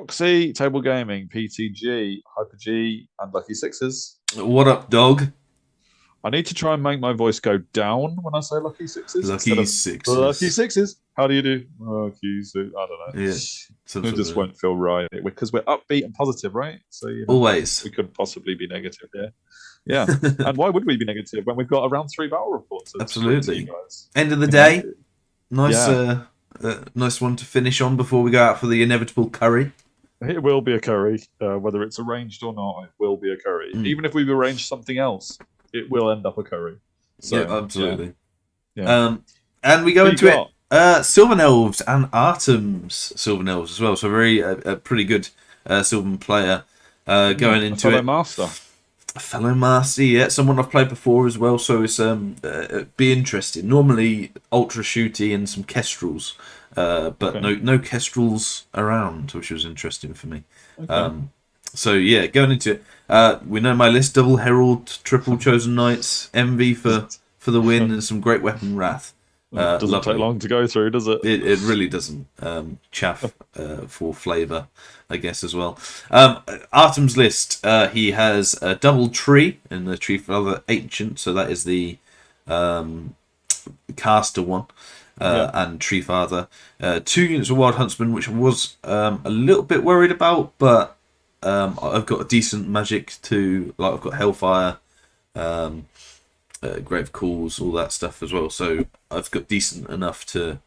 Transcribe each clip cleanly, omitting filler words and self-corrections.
Proxy, Table Gaming, PTG, Hyper G, and Lucky Sixes. What up, dog? I need to try and make my voice go down when I say Lucky Sixes instead Lucky of Lucky sixes. Sixes. How do you do? Lucky Six. I don't know. Yeah, some It sort just of won't feel right because we're upbeat and positive, right? So always. we couldn't possibly be negative here. Yeah, and why would we be negative when we've got a round 3 battle report to bring to you Absolutely. guys? End of the You know? day, nice, Yeah, nice one to finish on before we go out for the inevitable curry. it will be a curry, whether it's arranged or not. It will be a curry. Mm. Even if we've arranged something else, it will end up a curry. Yeah, So absolutely. yeah. And we go Who you into it. got? Sylvan Elves and Artem's Sylvan Elves as well. So very a pretty good Sylvan player going A into fellow it. master. A fellow master, yeah, someone I've played before as well. So it's be interesting. Normally ultra shooty and some kestrels, but Okay. no kestrels around, which was interesting for me. Okay. So yeah, going into it, we know my list: double herald, triple chosen knights, envy for the win, and some great weapon wrath. Doesn't Lovely. take long to go through, does it? It really doesn't. Chaff for flavour, I guess, as well. Artem's list, he has a double tree in the Tree Father Ancient, so that is the caster one, and Tree Father. 2 units of Wild Huntsman, which I was a little bit worried about, but I've got a decent magic to, like, I've got Hellfire, Grave Calls, all that stuff as well. So I've got decent enough to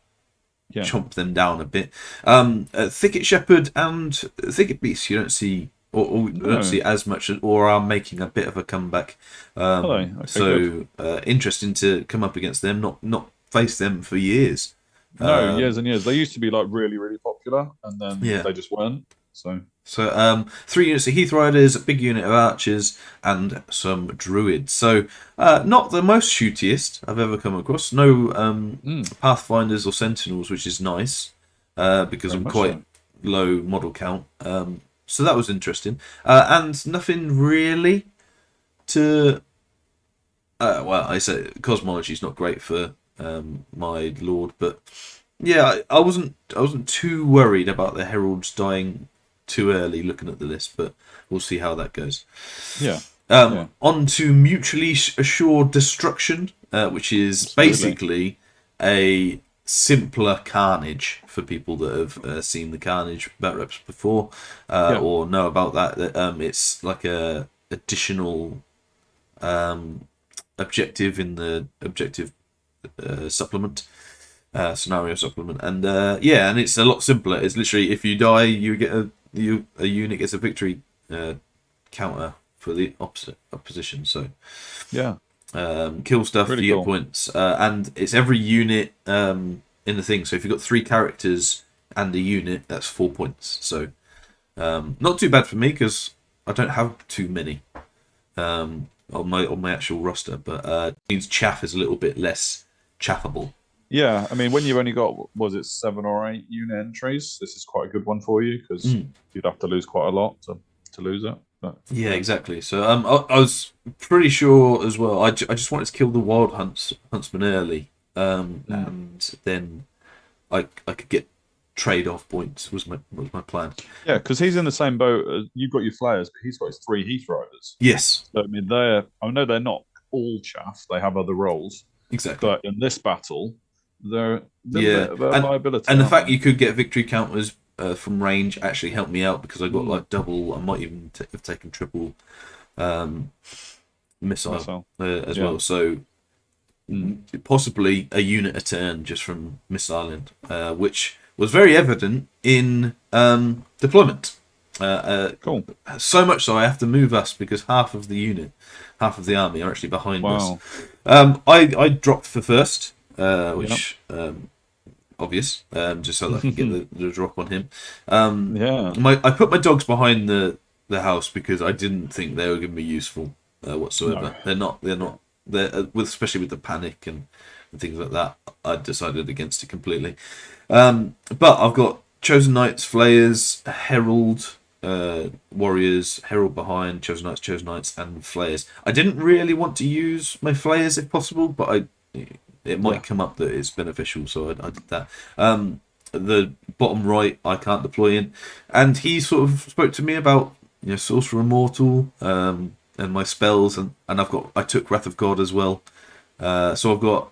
chomp them down a bit. Thicket Shepherd and Thicket Beast, you don't see, or you don't see as much, or are making a bit of a comeback. Okay, so interesting to come up against them. Not face them for years. No, years and years. They used to be like really, really popular, and then they just weren't. So 3 units of Heath Riders, a big unit of archers, and some druids. So not the most shootiest I've ever come across. No Pathfinders or Sentinels, which is nice because I'm quite low model count. So that was interesting. And nothing really to... well, I say cosmology is not great for my lord, but yeah, I wasn't too worried about the heralds dying too early looking at the list, but we'll see how that goes. On to Mutually Assured Destruction, which is basically a simpler Carnage for people that have seen the Carnage bat reps before or know about that. It's like a additional objective in the objective supplement. Scenario supplement, and and it's a lot simpler. It's literally, if you die, you get a unit gets a victory counter for the opposition. So kill stuff, really you get points, and it's every unit in the thing. So if you've got 3 characters and a unit, that's 4 points. So not too bad for me because I don't have too many on my actual roster, but means chaff is a little bit less chaffable. Yeah, I mean, when you've only got, was it 7 or 8 unit entries, this is quite a good one for you because you'd have to lose quite a lot to lose it. But, yeah, exactly. So I was pretty sure as well. I just wanted to kill the wild huntsman early, and then I could get trade-off points. Was my plan. Yeah, because he's in the same boat as you've got your flayers, but he's got his 3 Heath Riders. Yes. So, I mean, I know they're not all chaff; they have other roles. Exactly. But in this battle, they're a bit of a liability. And the fact you could get victory counters from range actually helped me out because I got like double. I might even have taken triple missile as well. So possibly a unit a turn just from missiling, which was very evident in deployment. Cool. So much so I have to move us because half of the army are actually behind us. I dropped for first. Which obvious, just so that I can get the drop on him. I put my dogs behind the house because I didn't think they were going to be useful whatsoever. No. They're not. Especially with the panic and things like that. I decided against it completely. But I've got chosen knights, flayers, herald, warriors, herald behind, chosen knights, and flayers. I didn't really want to use my flayers if possible, but it might come up that it's beneficial, so I did that. the bottom right I can't deploy in, and he sort of spoke to me about Sorcerer Immortal and my spells, and I took Wrath of God as well. So I've got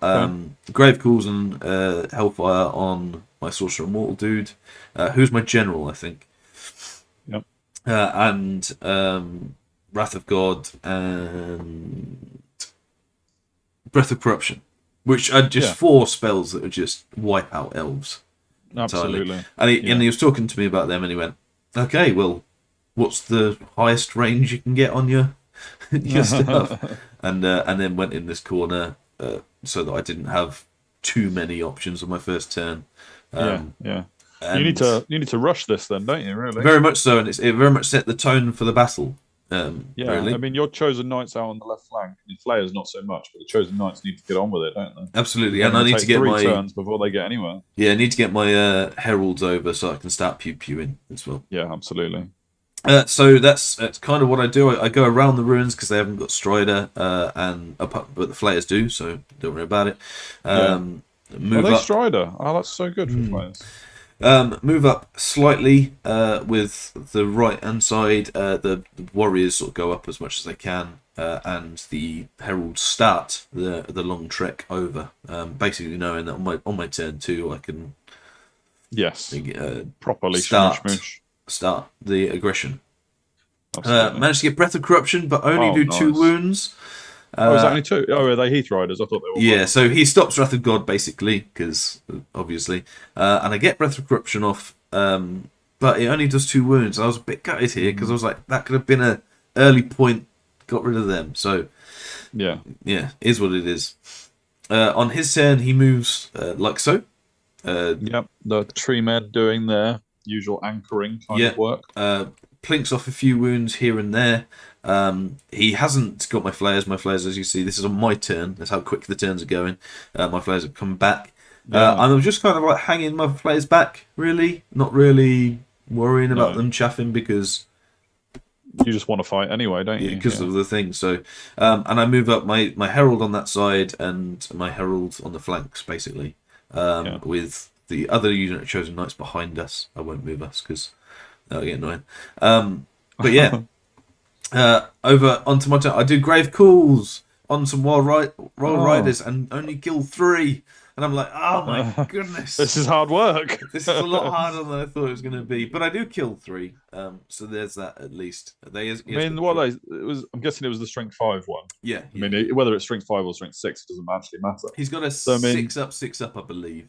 Grave Calls and Hellfire on my Sorcerer Immortal dude, who's my general, I think. Yep. And Wrath of God and Breath of Corruption, which are just 4 spells that would just wipe out elves. Absolutely. Entirely. And he was talking to me about them, and he went, "Okay, well, what's the highest range you can get on your stuff?" And then went in this corner so that I didn't have too many options on my first turn. Yeah. You need to rush this then, don't you? Really? Very much so, and it very much set the tone for the battle. Really. I mean, your chosen knights out on the left flank. I mean, Flayers not so much, but the chosen knights need to get on with it, don't they? Absolutely, and I need to get 3 turns before they get anywhere. Yeah, I need to get my heralds over so I can start pew-pewing as well. Yeah, absolutely. So that's kind of what I do. I go around the ruins because they haven't got Strider, but the Flayers do, so don't worry about it. Move Are they up. Strider? Oh, that's so good for Flayers. Move up slightly with the right-hand side. The warriors sort of go up as much as they can, and the heralds start the long trek over. Basically, knowing that on my turn 2, I can properly start the aggression. Managed to get Breath of Corruption, but only do 2 wounds. Is that only 2? Oh, are they Heath Riders? I thought they were. Yeah, so he stops Wrath of God, basically, because, obviously. And I get Breath of Corruption off, but it only does 2 wounds. I was a bit gutted here, because I was like, that could have been an early point, got rid of them. So, yeah, is what it is. On his turn, he moves like so. The tree men doing their usual anchoring kind of work. Plinks off a few wounds here and there. He hasn't got my flares. My flares, as you see, this is on my turn. That's how quick the turns are going. My flares have come back. I'm just kind of like hanging my flares back, really. Not really worrying about them chaffing because you just want to fight anyway, don't you? Because of the thing. So, and I move up my herald on that side and my herald on the flanks, basically, with the other unit of chosen knights behind us. I won't move us because that'll get annoying. But yeah. Over onto my turn, I do Grave Calls on some Wild Riders and only kill 3. And I'm like, oh my goodness. This is hard work. This is a lot harder than I thought it was going to be. But I do kill 3. So there's that at least. I'm guessing it was the Strength 5 one. Yeah. I mean, whether it's Strength 5 or Strength 6, it doesn't actually matter. He's got a 6 up, I believe.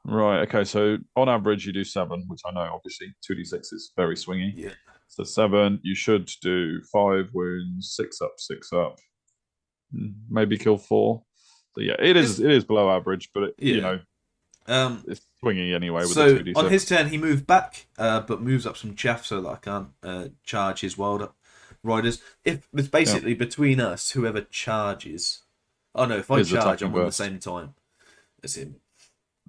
Right, okay, so on average you do 7, which I know obviously 2d6 is very swingy. Yeah. So 7, you should do 5 wounds, 6 up, maybe kill 4. So yeah, it is below average, but it's swingy anyway with the 2d6. On his turn he moved back, but moves up some chaff so that I can't charge his wild riders. If it's basically between us, whoever charges. Oh no, if I charge, I'm on the same time as him.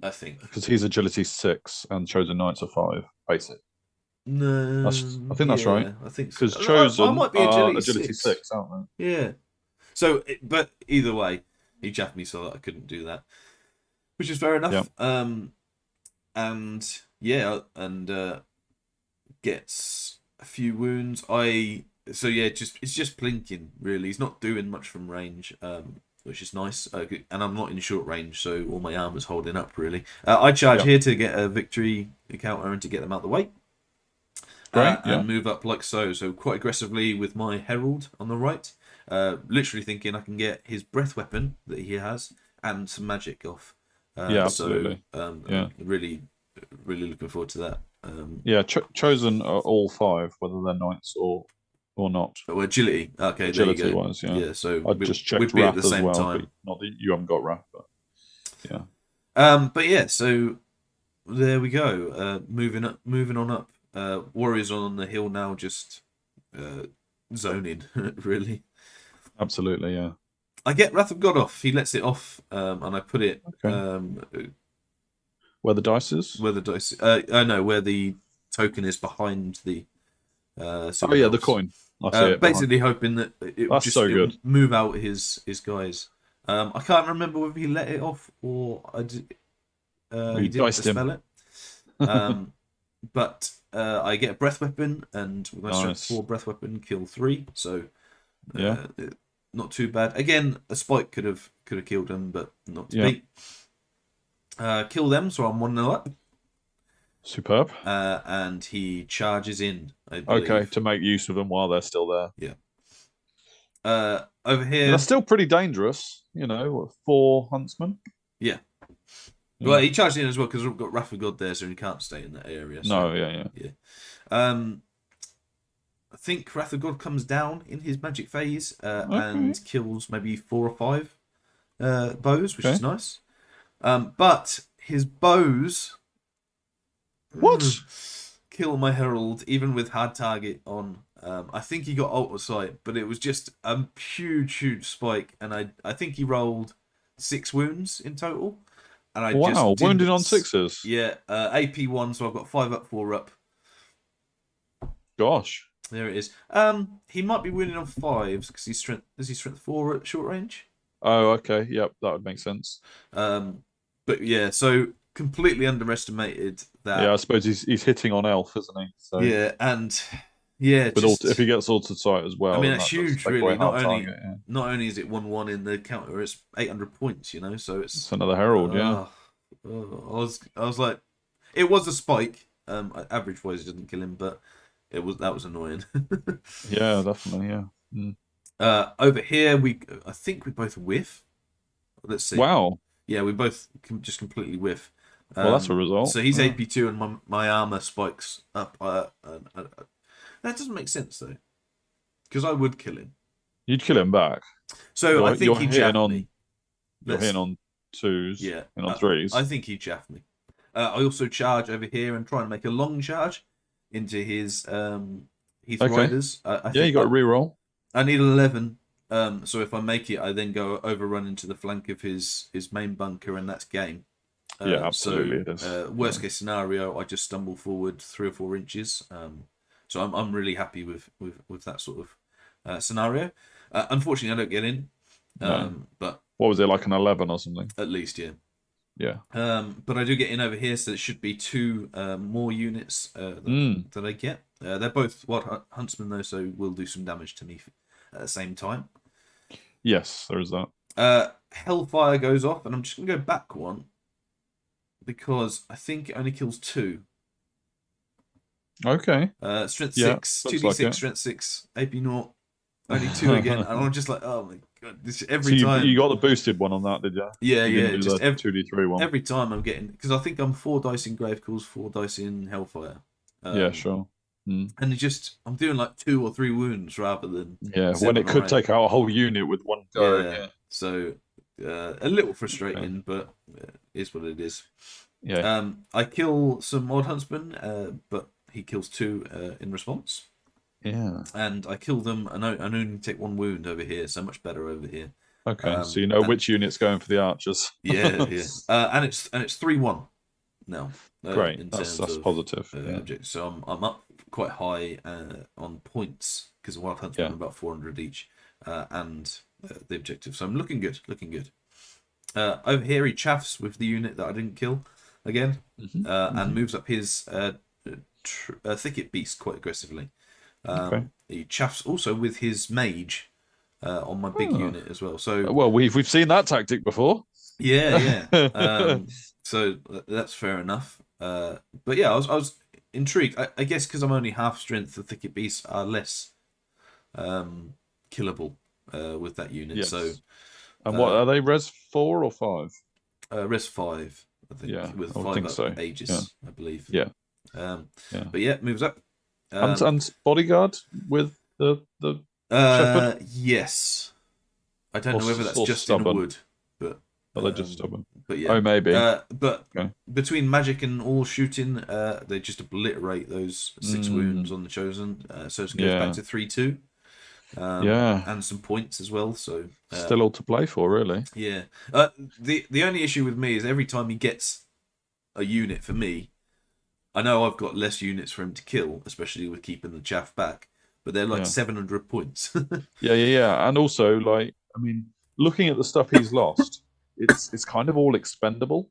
I think because he's agility 6 and chosen knights are 5 basic. No, I think that's right. I think because chosen I might be agility 6, aren't they? Yeah. So, but either way, he jaffed me so that I couldn't do that, which is fair enough. And gets a few wounds. It's just plinking really. He's not doing much from range. Which is nice, and I'm not in short range, so all my armor's holding up, really. I charge here to get a victory counter and to get them out the way. And move up like so. So quite aggressively with my herald on the right. Literally thinking I can get his breath weapon that he has and some magic off. Absolutely. I'm really, really looking forward to that. Chosen are all 5, whether they're knights or not. Oh, agility. Okay, agility there you go. wise, yeah. So I just checked wrath at the same time. Not that you haven't got wrath, but yeah. But yeah, so there we go. Moving on up. Warriors on the hill now, just zoning really. Absolutely, yeah. I get Wrath of God off. He lets it off, and I put it where the dice is. Where the dice? Where the token is behind the. The coin. I see it basically hoping that it would just good. Move out his guys. I can't remember whether he let it off or I did. He didn't dispel it. But I get a breath weapon, and with my strength Nice. 4 breath weapon, kill 3. So Yeah. not too bad. Again, a spike could have killed him, but not to be. Kill them, so I'm 1-0 up. Superb. And he charges in, I believe. Okay, to make use of them while they're still there. Yeah. Over here... That's still pretty dangerous, you know, 4 huntsmen. Yeah. Well, he charged in as well because we've got Wrath of God there, so he can't stay in that area. So, No, yeah. I think Wrath of God comes down in his magic phase and kills maybe 4 or 5 bows, which is nice. But his bows... What? Kill my Herald, even with hard target on. I think he got ult sight, but it was just a huge spike, and I think he rolled 6 wounds in total. And I just wounded on 6s. Yeah, AP 1, so I've got 5 up, 4 up. Gosh, there it is. He might be wounded on 5s because he's strength. Is he strength 4 at short range? Oh, okay. Yep, that would make sense. But yeah, so completely underestimated that. Yeah, I suppose he's hitting on elf, isn't he? So yeah, and yeah, if he gets altered sight as well, I mean, it's huge, really. Not only is it 1-1 in the counter, it's 800 points. You know, so it's another herald. Yeah. I was like, it was a spike. Average wise, it didn't kill him, but that was annoying. Yeah, definitely. Yeah. Over here, I think we both whiff. Let's see. Wow. Yeah, we both just completely whiff. Well, that's a result. So he's AP2 and my armor spikes up. That doesn't make sense though, because I would kill him. You'd kill him back. So I think he jaffed me. You're hitting on 2s. Yeah. And on 3s. I think he jaffed me. I also charge over here and try and make a long charge into his Heath Riders. You got a reroll. I need 11. So if I make it, I then go overrun into the flank of his main bunker, and that's game. Yeah, absolutely. So, worst case scenario, I just stumble forward 3 or 4 inches. So I'm really happy with that sort of scenario. Unfortunately, I don't get in. But what was it, like an 11 or something? At least, yeah. Yeah. But I do get in over here, so it should be 2 more units that I get. They're both wild huntsmen though, so will do some damage to me at the same time. Yes, there is that. Hellfire goes off, and I'm just gonna go back 1 because I think it only kills 2. Okay. Strength 6, 2d6, like strength 6, AP 0, only 2 again, and I'm just like, oh my god, this every time. You got the boosted one on that, did you? Yeah, just 2d3 one. Every time I'm getting, because I think I'm 4 dice in Grave Calls, 4 dice in Hellfire. Yeah, sure. And I'm doing like 2 or 3 wounds rather than when it could take out a whole unit with 1 go. Yeah. So a little frustrating, but it is what it is. Yeah. I kill some Wild Huntsmen, but he kills 2 in response. Yeah. And I kill them, and I only take 1 wound over here, so much better over here. Okay, so you know which unit's going for the archers. Yeah. And it's 3-1 now. Great, that's positive. So I'm up quite high on points because Wild Huntsmen are about 400 each, and the objective. So I'm looking good. Over here, he chaffs with the unit that I didn't kill again, and moves up his thicket beast quite aggressively. He chaffs also with his mage on my big unit as well. So we've seen that tactic before. Yeah. So that's fair enough. But yeah, I was intrigued. I guess because I'm only half strength, the thicket beasts are less killable with that unit. Yes. So, and what are they? Res 4 or 5? Res 5, I think. Yeah, with 5 up Aegis, I believe. Yeah. But yeah, moves up. And bodyguard with the shepherd. Yes. I don't know whether that's just stubborn. In wood, but they're just stubborn. But yeah. Oh, maybe. But between magic and all shooting, they just obliterate those 6 wounds on the chosen. So it goes back to 3-2. And some points as well. So still all to play for, really. Yeah. The only issue with me is every time he gets a unit for me, I know I've got less units for him to kill, especially with keeping the chaff back. But they're like 700 points. Yeah. And also, like, I mean, looking at the stuff he's lost, it's kind of all expendable.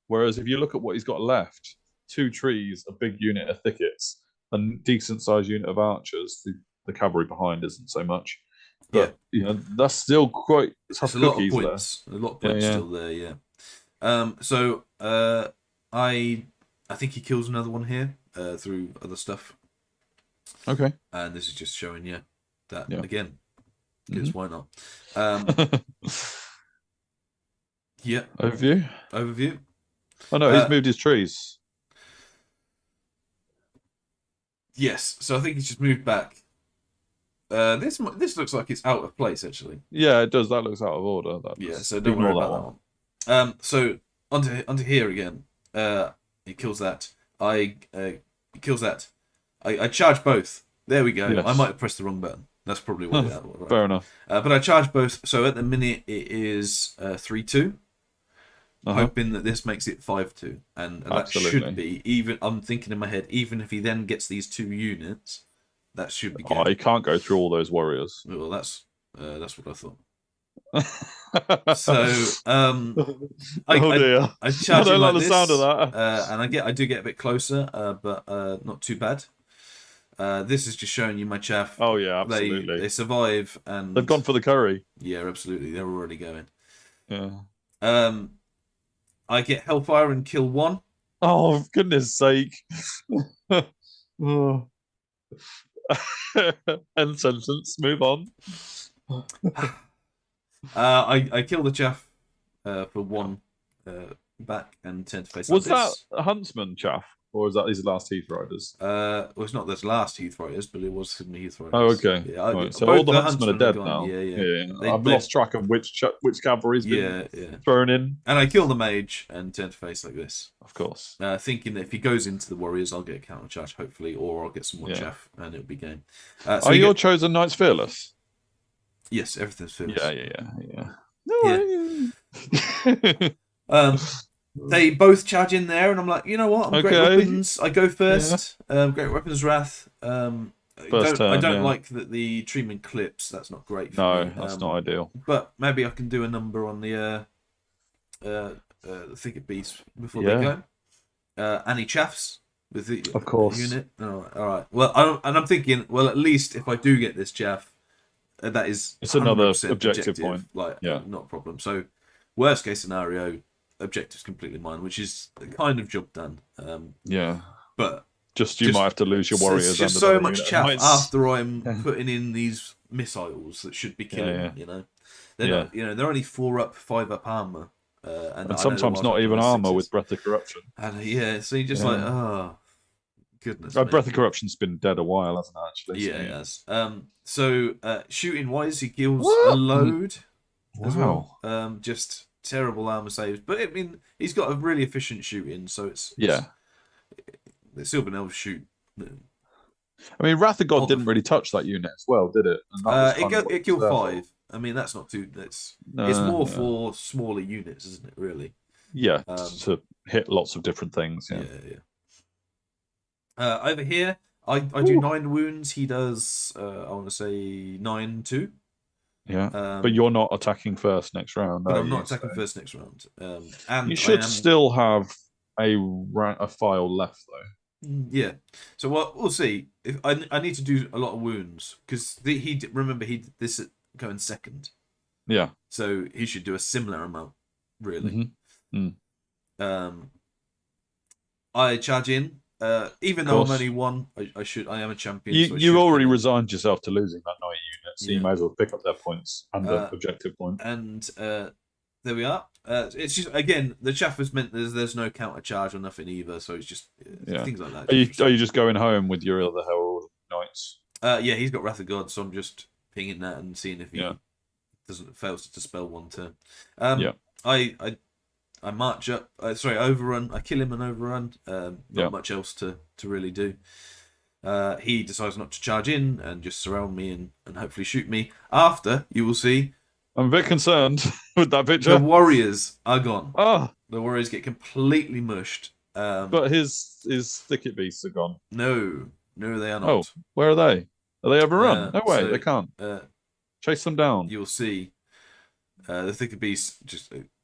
Whereas if you look at what he's got left, 2 trees, a big unit of thickets, a decent sized unit of archers. The cavalry behind isn't so much, but that's still quite tough it's a lot of cookies points. there. A lot of points still there. Yeah. So I think he kills another one here through other stuff. Okay. And this is just showing you that again, because why not? Yeah. Overview. Oh no, he's moved his trees. Yes, so I think he's just moved back. This looks like it's out of place actually. Yeah, it does. That looks out of order. So don't worry about that one. So onto here again. He kills that. He kills that. I charge both. There we go. Yes. I might have pressed the wrong button. That's probably what that was. Right? Fair enough. But I charge both. So at the minute it is 3-2. Hoping that this makes it 5-2, and that should be even. I'm thinking in my head, even if he then gets these 2 units, that should be good. Oh, he can't go through all those warriors. Well, that's what I thought. So, I charge I don't like the sound of that. And I do get a bit closer, but not too bad. This is just showing you my chaff. Oh yeah, absolutely. They survive, and they've gone for the curry. Yeah, absolutely. They're already going. Yeah. I get Hellfire and kill 1. Oh, for goodness sake. End sentence. Move on. I kill the chaff for 1 back and turn to face. Was that a huntsman chaff? Or is that his last Heath Riders? Well, it's not this last Heath Riders, but it was some Heath Riders. Oh, okay. Yeah, right. So all the huntsmen are dead now. Yeah. I've lost track of which cavalry's been thrown in. And I kill the mage and turn to face like this. Of course. Thinking that if he goes into the warriors, I'll get a counter charge, hopefully, or I'll get some more chaff and it'll be game. So are your chosen knights fearless? Yes, everything's fearless. Yeah. They both charge in there, and I'm like, you know what? I'm Great Weapons. I go first. Great Weapons Wrath. I don't like that the treatment clips. That's not great for me. That's not ideal. But maybe I can do a number on the Thicket Beast before they go. And he chaffs with the unit. All right. Well, I'm thinking, well, at least if I do get this chaff, that is it's another objective point. Not a problem. So, worst case scenario, objective's completely mine, which is the kind of job done. But you might have to lose your warriors. It's just so much chaff after I'm putting in these missiles that should be killing. You know, they're not. You know, they're only 4 up, 5 up armor, and sometimes not even armor with Breath of Corruption. And so you just like, oh goodness. Breath of Corruption's been dead a while, hasn't it? Actually, it has. So shooting wise, he kills a load as well. Just terrible armor saves, but I mean he's got a really efficient shooting, so it's the Sylvan Elves shoot. I mean, Wrath of God didn't really touch that unit as well, did it? And it killed 5. I mean, that's not too. It's more for smaller units, isn't it? Really? Yeah, to hit lots of different things. Yeah. Over here, I do 9 wounds. He does. I want to say 9-2. Yeah, but you're not attacking first next round. But I'm not attacking first next round. And you should still have a file left though. Yeah. So we'll see. If I need to do a lot of wounds because he did this going second. Yeah. So he should do a similar amount, really. I charge in. Even though I'm only 1, I am a champion. You already resigned yourself to losing that knight unit, so you may as well pick up their points under objective point. And there we are. It's just again the chaff has meant there's no counter charge or nothing either, so it's just things like that. Are you just going home with your other herald knights? Yeah, he's got Wrath of God, so I'm just pinging that and seeing if he fails to dispel 1 turn. I march up. Overrun. I kill him and overrun. Not much else to really do. He decides not to charge in and just surround me and hopefully shoot me. After, you will see. I'm a bit concerned with that picture. The warriors are gone. Oh. The warriors get completely mushed. But his thicket beasts are gone. No, they are not. Oh, where are they? Are they overrun? No way, they can't. Chase them down. You'll see. The thicket beast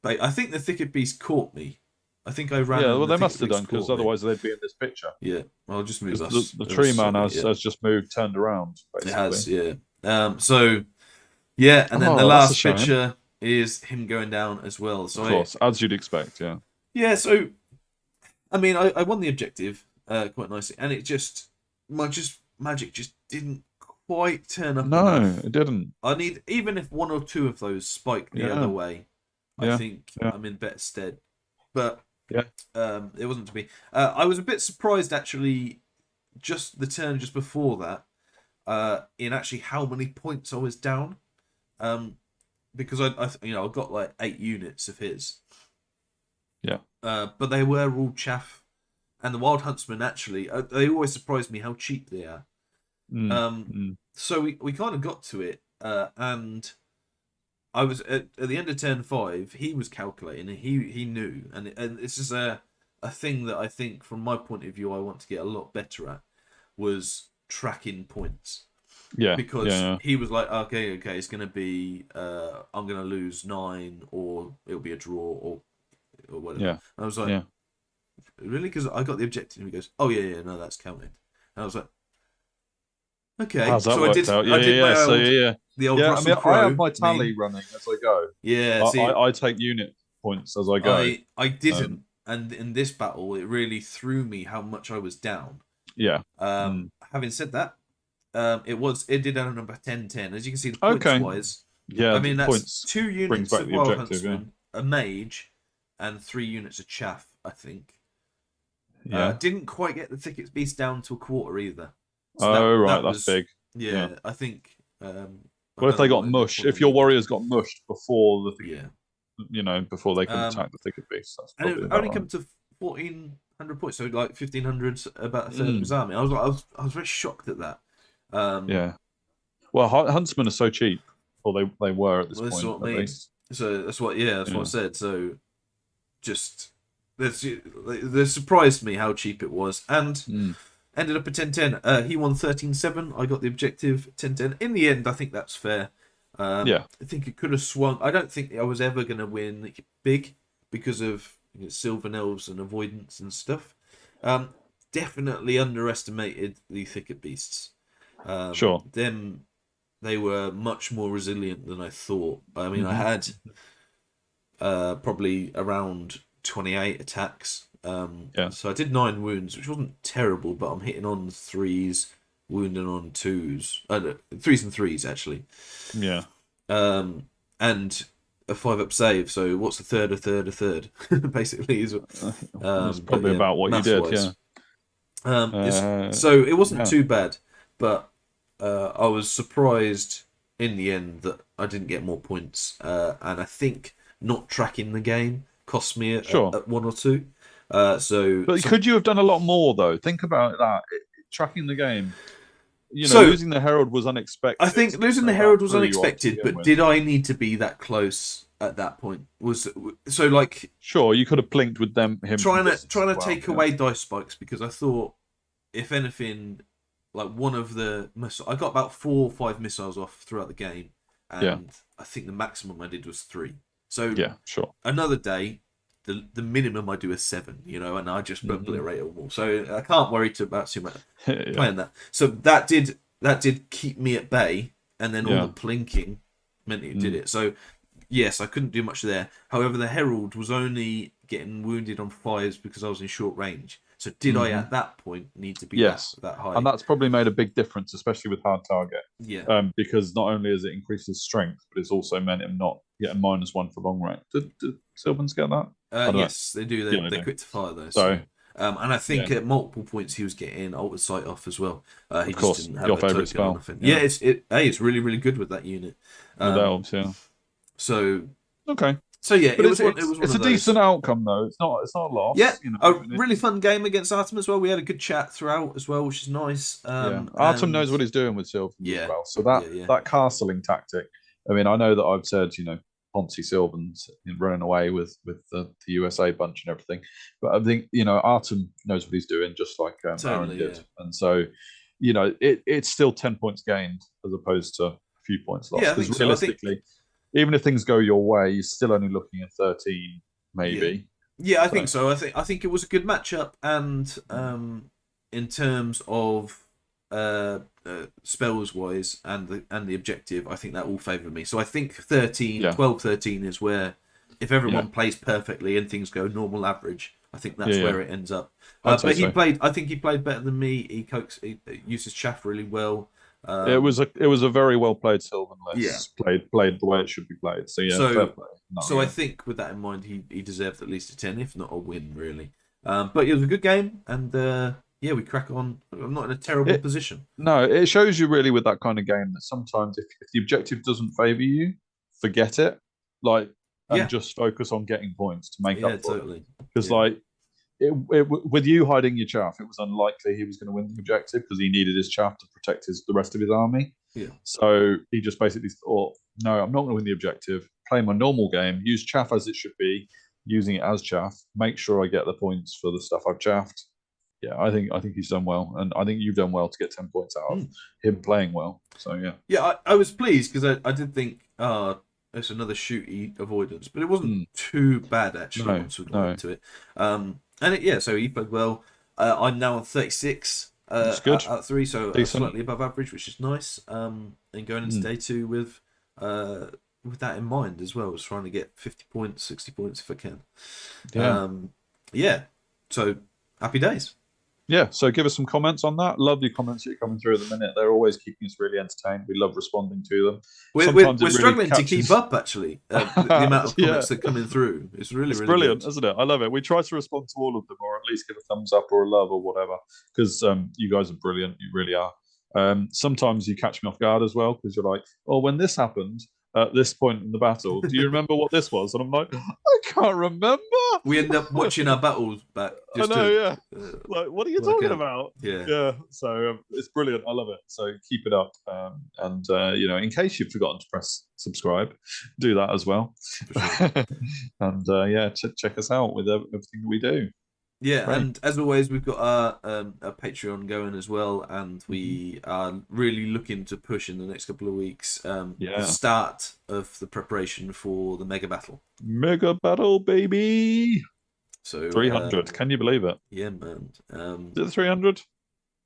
I think the thicket beast caught me I think I ran. Yeah, well, the they must have Beast done, because quarterly. otherwise they'd be in this picture. Yeah, I'll just move Because us. the tree man has just moved, turned around, It basically. has, yeah. So yeah, and then the that's a last shame. picture is him going down as well. So Of course, as you'd expect, yeah. yeah, so I mean, I won the objective quite nicely, and it just magic just didn't quite turn up No, enough. it didn't. I need, even if one or two of those spike the other way, I think I'm in better stead. But yeah, it wasn't to be. I was a bit surprised actually, just the turn just before that, in actually how many points I was down. Because I got like 8 units of his. Yeah. But they were all chaff, and the Wild Huntsman actually, they always surprise me how cheap they are. So we kind of got to it, and I was at the end of turn 5. He was calculating, and he knew, and this is a thing that I think, from my point of view, I want to get a lot better at, was tracking points. Yeah, because he was like, okay, it's gonna be, I'm gonna lose 9, or it'll be a draw, or whatever. Yeah, I was like, really? Because I got the objective. And he goes, oh yeah, no, that's counted. And I was like, okay. How's that so worked out? I did my old, yeah. the old Russell Crowe. I have my tally running as I go. Yeah, I take unit points as I go. I didn't, and in this battle, it really threw me how much I was down. Yeah. Having said that, it did end up at 10-10. As you can see, the points wise, yeah, I mean, that's points 2 units of Wild Huntsman, a mage, and 3 units of chaff, I think. Yeah. Didn't quite get the Thickets Beast down to a quarter either. So that's big. Yeah, I think. What if they got mush? If your warriors got mushed before before they could attack the Thicket Beast, that's probably and it only come to 1,400 points, so like 1,500, about a third of his army. I was very shocked at that. Yeah. Well, huntsmen are so cheap, or they were at this point. At least. So that's what I said. So just they surprised me how cheap it was, and ended up at 10-10. He won 13-7. I got the objective 10-10. In the end, I think that's fair. I think it could have swung. I don't think I was ever going to win big because of Sylvan Elves and avoidance and stuff. Definitely underestimated the Thicket Beasts. Sure. They were much more resilient than I thought. I mean, I had probably around 28 attacks. So I did 9 wounds, which wasn't terrible, but I'm hitting on 3s, wounding on 2s, 3s and 3s actually. Yeah. And a 5-up save. So what's a third, basically is. That's probably about what you did. So it wasn't too bad, but I was surprised in the end that I didn't get more points, and I think not tracking the game cost me at 1 or 2. But could you have done a lot more though? Think about that. Tracking the game. Losing the Herald was unexpected. I think losing the Herald was unexpected, but did I need to be that close at that point? Sure, you could have blinked with him trying to take away dice spikes, because I thought, if anything, like one of the missiles, I got about 4 or 5 missiles off throughout the game, and I think the maximum I did was 3. So another day, the minimum I do is 7, and I just obliterate it all. So I can't worry about too much playing that. So that did keep me at bay, and then all the plinking meant it did it. So yes, I couldn't do much there. However, the Herald was only getting wounded on 5s because I was in short range. So did I at that point need to be that high? And that's probably made a big difference, especially with hard target. Yeah. Because not only has it increased his strength, but it's also meant him not getting -1 for long range. Did Sylvans get that? Yes, they do. They're quick to fire though. So and I think at multiple points he was getting altered sight off as well. He just didn't have your a favourite token or spell. nothing. Yeah, it's really, really good with that unit. With elves, So okay. So yeah, but it was it's a decent outcome though. It's not a loss. Yeah, a really fun game against Artem as well. We had a good chat throughout as well, which is nice. Artem knows what he's doing with Sylvan as well. So that castling tactic. I mean, I know that I've said Ponzi Sylvan's running away with the USA bunch and everything, but I think Artem knows what he's doing, just like Aaron did, and so it's still 10 points gained as opposed to a few points lost. Because realistically, even if things go your way, you're still only looking at 13, maybe. Yeah, I think so. I think it was a good matchup, and in terms of spells wise and the objective, I think that all favoured me. So I think 12-13 is where, if everyone plays perfectly and things go normal average, I think that's where it ends up. But he played. I think he played better than me. He used his chaff really well. It was a very well played Sylvan Elves. Played the way it should be played. So fair play. I think with that in mind, he deserved at least a 10, if not a win, really. But it was a good game, and we crack on. I'm not in a terrible position. No, it shows you really with that kind of game that sometimes if the objective doesn't favour you, forget it. And just focus on getting points to make up for it. Because with you hiding your chaff, it was unlikely he was going to win the objective because he needed his chaff to protect the rest of his army. Yeah. So he just basically thought, no, I'm not going to win the objective. Play my normal game, use chaff as it should be, using it as chaff. Make sure I get the points for the stuff I've chaffed. Yeah, I think he's done well, and I think you've done well to get 10 points out of him playing well. So yeah, I was pleased because I did think, it's another shooty avoidance, but it wasn't too bad actually once we got into it. So he played well. I'm now on 36 out of 3, so slightly above average, which is nice. And going into day 2 with that in mind as well, was trying to get 50 points, 60 points if I can. So happy days. Yeah, so give us some comments on that. Lovely comments that are coming through at the minute. They're always keeping us really entertained. We love responding to them. We're struggling to keep up, actually. The amount of comments that are coming through. It's really brilliant, good. Isn't it? I love it. We try to respond to all of them, or at least give a thumbs up or a love or whatever, because you guys are brilliant. You really are. Sometimes you catch me off guard as well, because you're like, oh, when this happened at this point in the battle, do you remember what this was? And I'm like, I can't remember. We end up watching our battles back. Like, what are you talking about? Yeah. So it's brilliant. I love it. So keep it up. And in case you've forgotten to press subscribe, do that as well. Sure. And check us out with everything that we do. Yeah, right. And as always, we've got our Patreon going as well, and we are really looking to push in the next couple of weeks the start of the preparation for the Mega Battle. Mega Battle, baby! So 300, can you believe it? Yeah, man. Is it 300?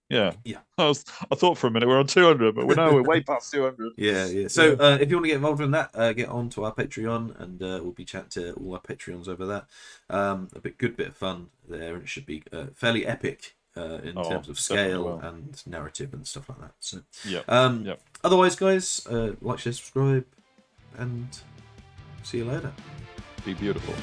Yeah. I thought for a minute we're on 200, but we're way past 200. Yeah. So if you want to get involved in that, get on to our Patreon, and we'll be chatting to all our Patreons over that. Good bit of fun there, and it should be fairly epic in terms of scale and narrative and stuff like that. So otherwise, guys, like, share, subscribe, and see you later. Be beautiful.